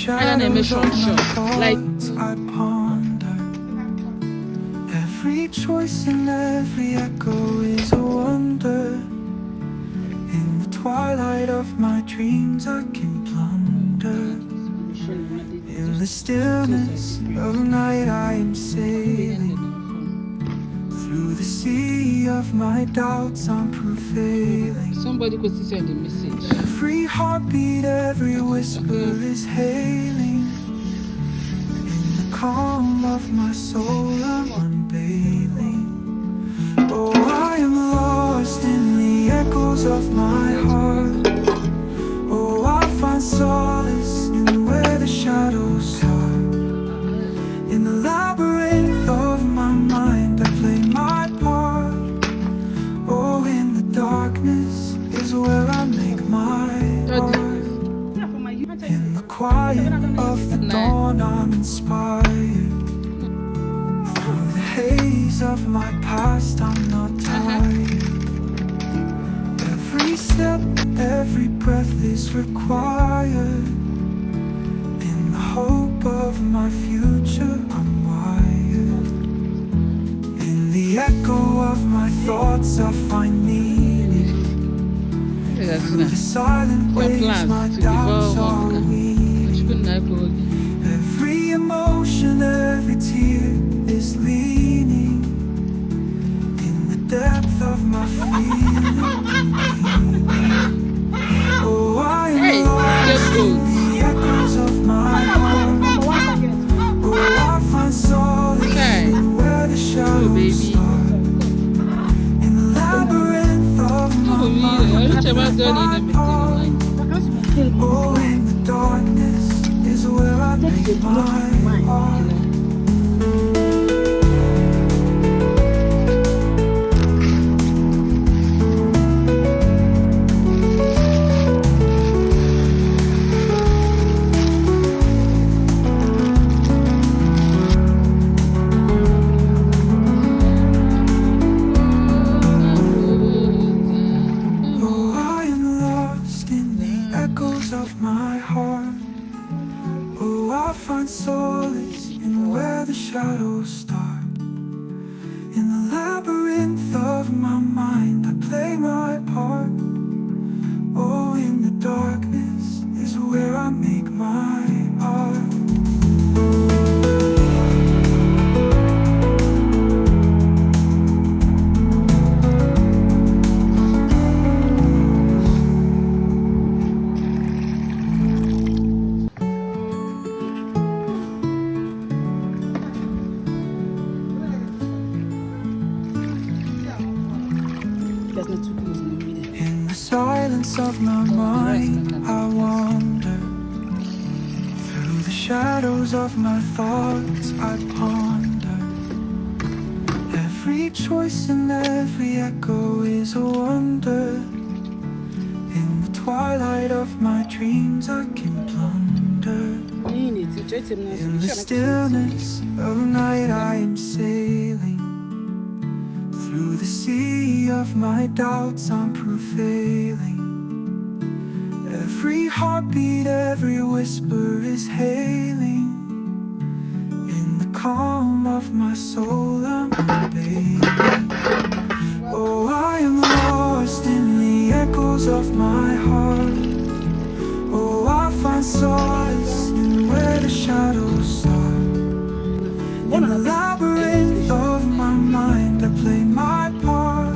shadows of my like thoughts I ponder. Every choice and every echo is a wonder. In the twilight of my dreams I can plunder. In the stillness of night I am sailing. Through the sea of my doubts I'm prevailing. somebody could send a message. Every heartbeat, every whisper is hailing. In the calm of my soul I'm unveiling. Oh, I am lost in the echoes of my heart. Oh, I find solace in where the shadows are. In the labyrinth of my mind I play my part. Oh, in the darkness is where I make my art. In the quiet of the dawn I'm inspired. Through the haze of my past I'm not tired. Every step, every breath is required. In the hope of my future I'm wired. In the echo of my thoughts I find meaning. Through the silent waves my doubts are weaving. Every emotion, every tear is leaning. In the depth of my feeling. Oh, I am lost in the echoes of my heart. Oh, I find solace in where the shadows start. In the labyrinth of my mind I play my part. Oh, in the darkness is where I make my art. Of my heart. Oh, I find solace in where the shadows start. In the labyrinth of my mind I play my part. Oh, in the darkness is where I make my art. In the silence of my mind I wander. Through the shadows of my thoughts I ponder. Every choice and every echo is a wonder. In the twilight of my dreams I can plunder. In the stillness of night I am sailing. Through the sea of my doubts I'm prevailing. Every heartbeat, every whisper is hailing. In the calm of my soul I'm unveiling. Oh, I am lost in the echoes of my heart. Oh, I find solace in where the shadows are. In the labyrinth of my mind I play my part.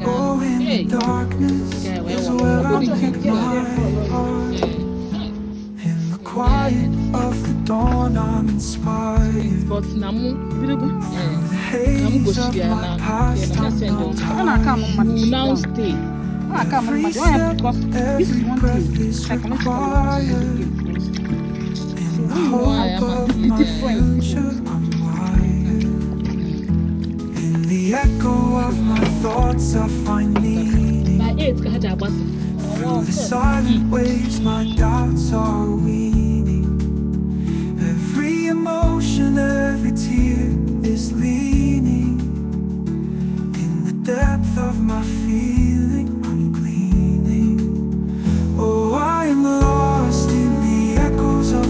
Oh, in the darkness is where I make my art. In the quiet of the dawn I'm inspired. Through the haze of my past I'm not tired. Every step, every breath is required. In the hope of my future I'm wired. In the echo of my thoughts I find meaning. Through the silent waves my doubts are weaning. Every emotion, every tear is leaning. In the depth of my feeling I'm gleaning. Oh, I am lost in the echoes of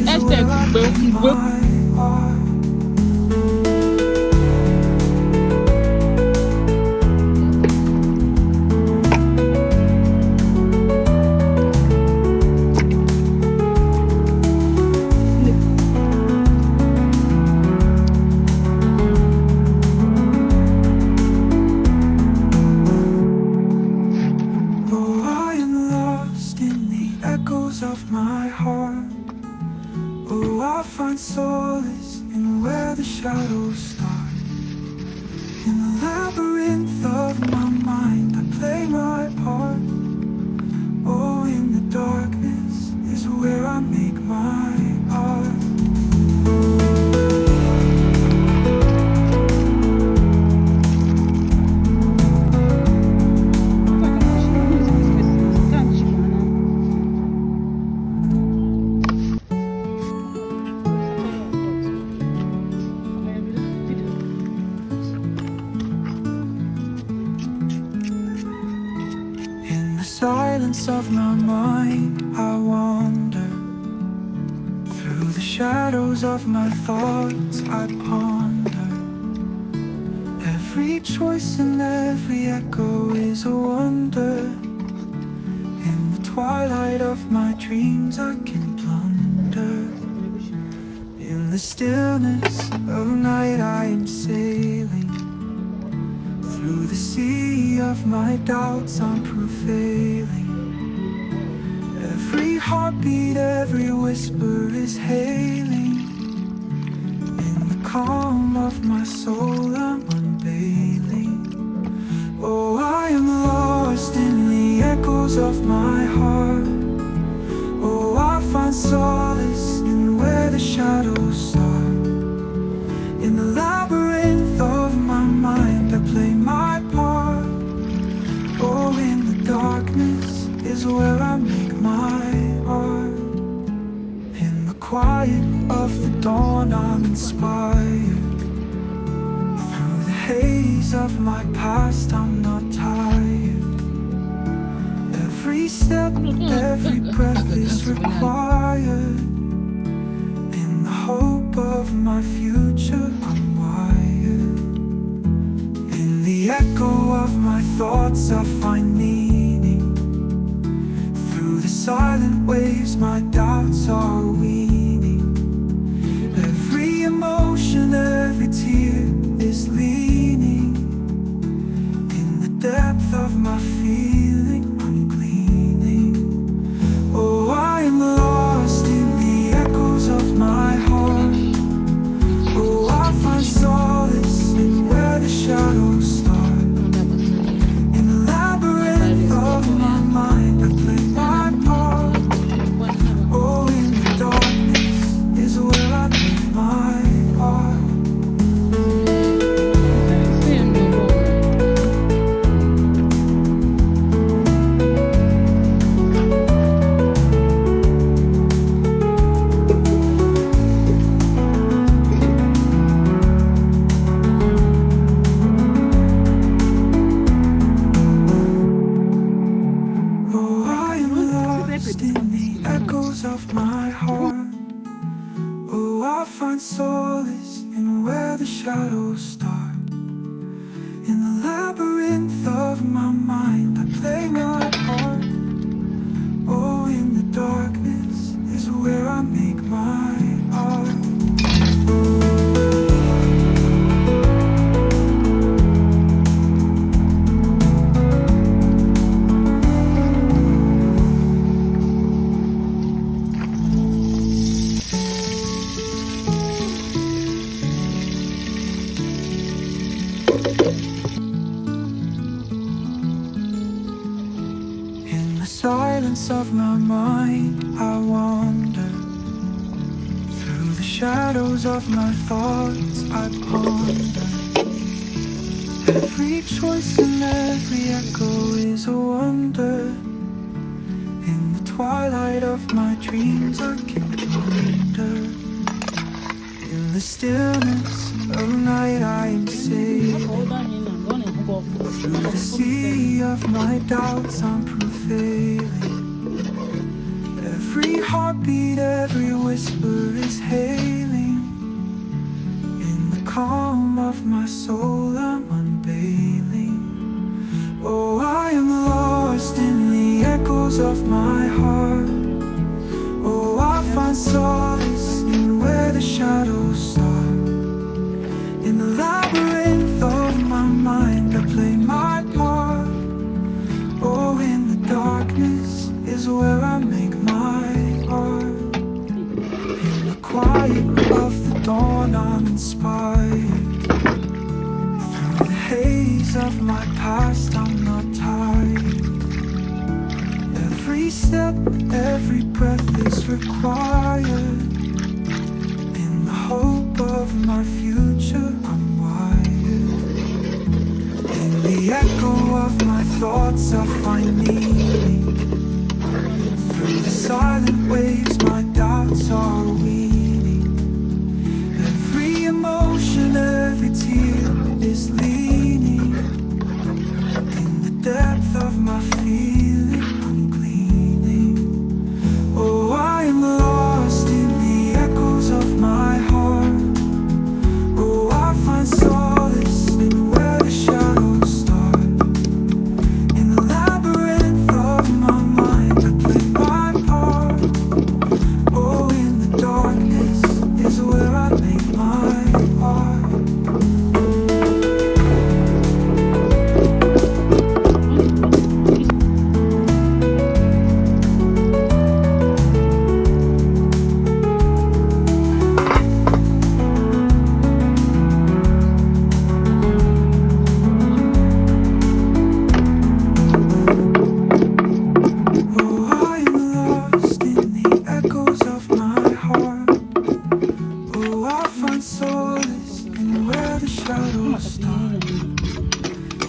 is Estate where I gbé make gbé. my art. Oh, I am lost in the echoes of my heart. Oh, I find solace in where the shadows start. In the labyrinth of my mind, I play my part. Oh, in the darkness is where I make my art. In the silence of my mind, I wander. Through the shadows of my thoughts, I ponder. Every choice and every echo is a wonder. In the twilight of my dreams, I can plunder. In the stillness of night, I am sailing. Through the sea of my doubts, I'm prevailing. Every heartbeat, every whisper is hailing. In the calm of my soul, I'm unveiling. Oh, I am lost in the echoes of my heart. Oh, I find solace in where the shadows start. In the labyrinth of my mind, I play my part. Oh, in the darkness is where I make my art. In the quiet of the dawn, I'm inspired. Through the haze of my past, I'm not tired. Every step, every breath is required. In the hope of my future, I'm wired. In the echo of my thoughts, I find meaning. Through the silent waves, my doubts are weaning. Every emotion, every tear is leaning. In the depth of my feeling, I'm gleaning. Oh, I am lost in the echoes of my heart. Oh, I find solace in where the shadows start. In the labyrinth of my mind, I play my part. Oh, in the darkness is where I make my art. Oh, I am lost in the echoes of my heart. Oh, I find solace in where the shadows start. In the labyrinth of my mind, I play my part. Oh, in the darkness is where I make my art. In the silence of my mind, I wander. Through the shadows of my thoughts, I ponder. Every choice and every echo is a wonder. In the twilight of my dreams, I can wonder. In the stillness of night, I am sailing. Through the sea of my doubts, I'm prevailing. Every heartbeat, every whisper is hailing. In the calm of my soul I'm unveiling. Oh, I am lost in the echoes of my heart. Oh, I find solace in where the shadows start. In the labyrinth of my mind I play my part. Oh, in the darkness is where I make my art. In the quiet of the dawn I'm inspired. Through the haze of my past I'm not tired. Every step, every breath is required. In the hope of my future I'm wired. In the echo of my thoughts I find meaning. Through the silent waves my doubts are weaning. Every emotion, every tear is leaning. In the depth of my feeling I'm gleaning. Oh, I am lost in the echoes of my heart. Oh, I find solace in where the shadows start. In the labyrinth of my mind I play my part. Oh, in the darkness is where I make my art. Oh, I am lost in the echoes of my heart. Oh, I find solace in where the shadows start.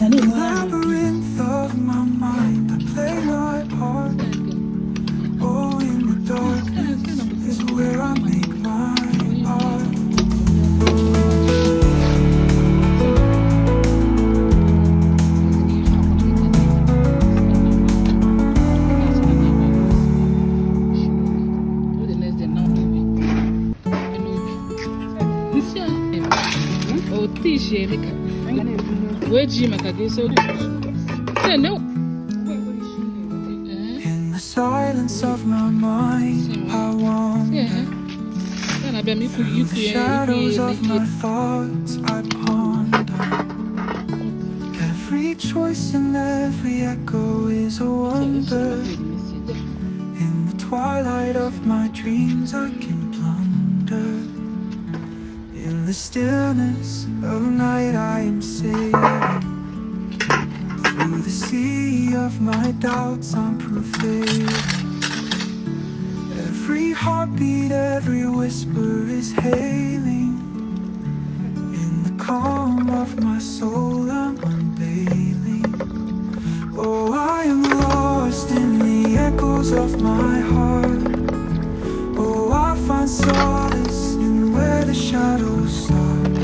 In the labyrinth of my mind I play my part. Oh, in the darkness is where I make my art. In the silence of my mind I wander. Through the shadows of my thoughts I ponder. Every choice and every echo is a wonder. In the twilight of my dreams I can plunder. In the stillness of night I am sailing. Through the sea of my doubts I'm prevailing. Every heartbeat, every whisper is hailing. In the calm of my soul I'm unveiling. Oh, I am lost in the echoes of my heart. Oh, I find solace in where the shadows start.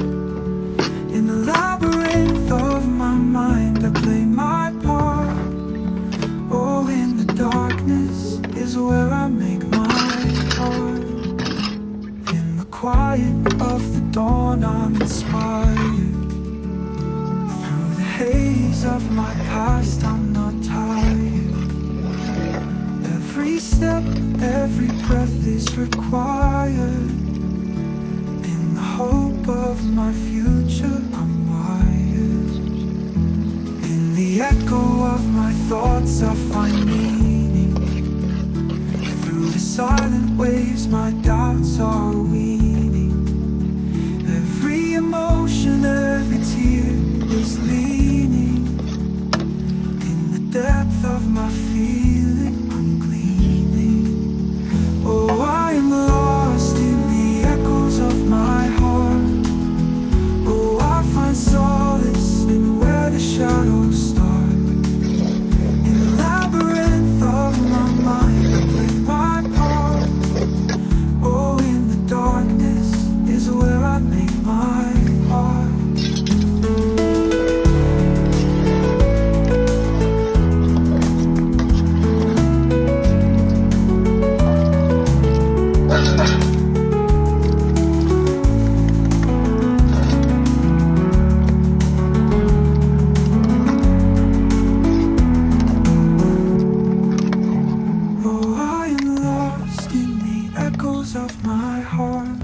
In the labyrinth of my mind I play my part. Oh, in the darkness is where I make my art. In the quiet of the dawn I'm inspired. Through the haze of my past I'm not tired. Every step, every breath is required. In the hope of my future I'm wired. In the echo of my thoughts I find meaning. Through the silent waves my doubts are weaning. Every emotion, every tear is leaning. In the depth of my feeling I'm gleaning. Oh, I am lost in the echoes of my heart. Oh, I find solace in where the shadows start. In the labyrinth of my mind I play my part. echoes of my heart.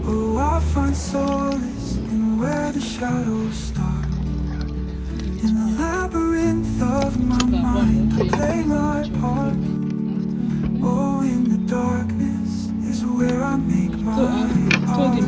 Oh, I find solace in where the shadows start. In the labyrinth of my mind, I play my part. Oh, in the darkness is where I make my art.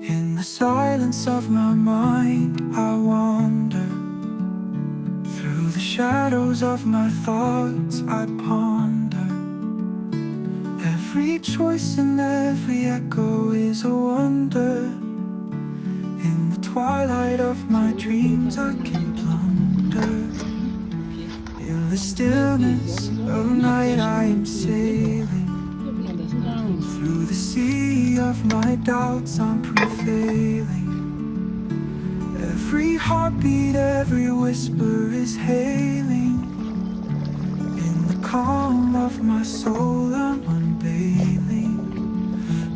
In the silence of my mind, I wander. Through the shadows of my thoughts, I ponder. Every choice and every echo is a wonder. In the twilight of my dreams, I can plunder. In the stillness of night, I am sailing. Through the sea of my doubts, I'm prevailing. Every heartbeat, every whisper is hailing. In the calm of my soul, I'm unveiling.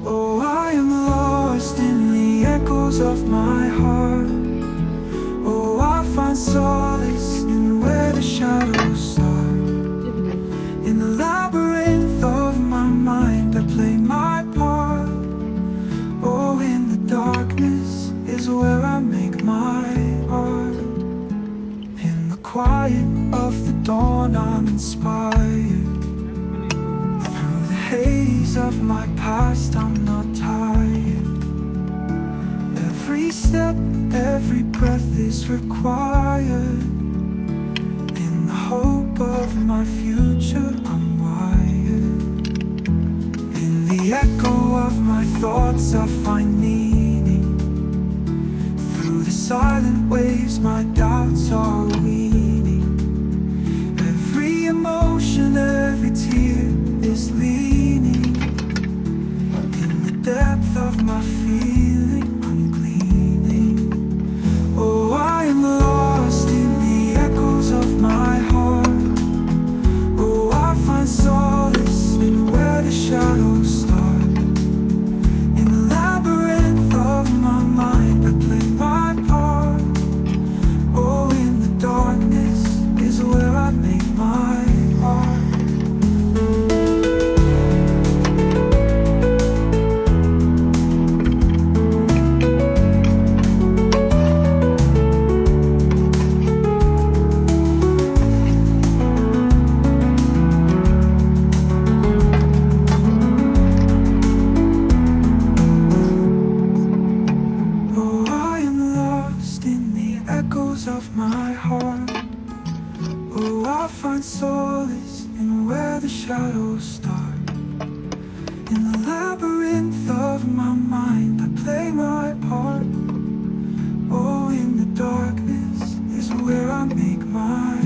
Oh, I am lost in the echoes of my heart. Oh, I find solace in where the shadows start. In the labyrinth of my mind, I play my part. Oh, in the darkness is where I make my art. In the quiet of the dawn, I'm inspired. Through the haze of my past, I'm not tired. Every step, every breath is required. In the hope of my future, I'm wired. In the echo of my thoughts, I find meaning. Through the silent waves, my doubts are weaning. Every emotion, every tear is leaning. In the depth of my feeling, I'm gleaning. Oh, I am lost in the echoes of my heart. Oh, I find solace in where the shadows start. In the labyrinth of my mind, I play my part. Oh, in the darkness is where I make my art. Oh, I am lost in the echoes of my heart. Oh, I find solace in where the shadows start. In the labyrinth of my mind, I play my part. Oh, in the darkness is where I make my